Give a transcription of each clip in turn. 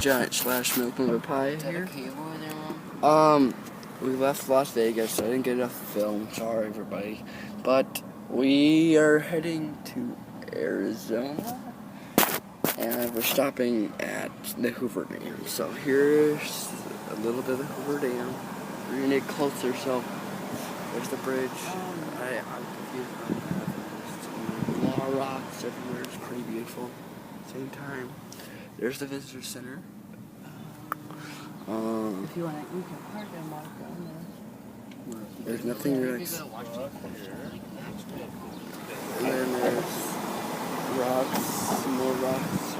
giant slash milkman papaya Is that here. a cable over there, Mom? We left Las Vegas, so I didn't get enough film. Sorry, everybody. But we are heading to Arizona, and we're stopping at the Hoover Dam. So here's a little bit of the Hoover Dam. We're gonna get closer. So there's the bridge. I'm confused about that. There's a lot of rocks everywhere. It's pretty beautiful. At the same time, there's the visitor center. If you want to, you can park and walk down there. There's nothing really. And then there's rocks, some more rocks.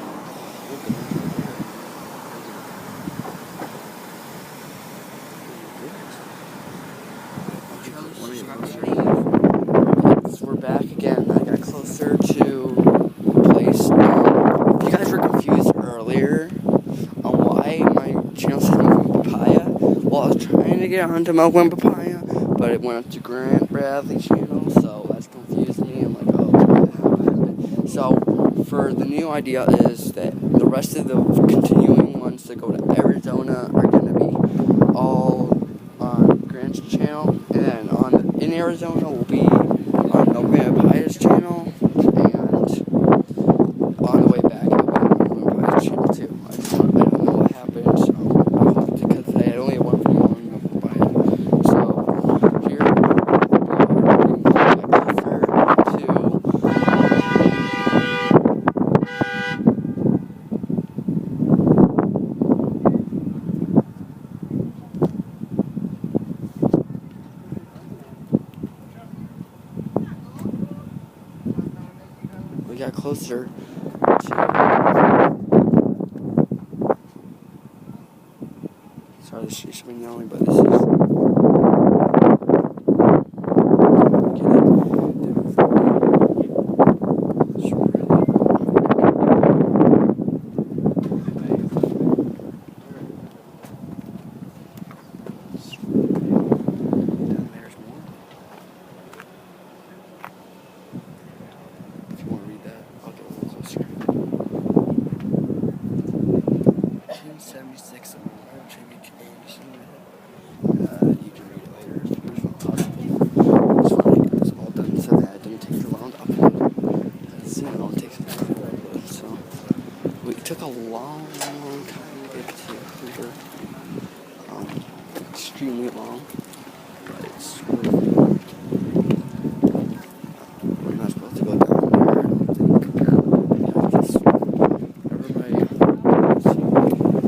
We're back again. I got closer to the place. If you guys were confused earlier on why my channel says Milkman Papaya, well, I was trying to get onto Milkman Papaya, but it went up to Grant Bradley channel, so that's confused me. I'm like, oh, what the hell happened? So, for the new idea is that the rest of the continuing ones that go to Arizona are going to be all on Grant's channel, and then in Arizona will be on Milkman Papaya's channel, and on the way back I'll be on Milkman Papaya's channel too. I don't know what happened, so because I had only one video on Milkman Papaya. So here we are getting closer to we got closer to, sorry, the street's been yelling, but this is, you can read it later if you want to. It's funny, it was all done so that it didn't take too long to upload. It only takes a minute to upload, so it took a long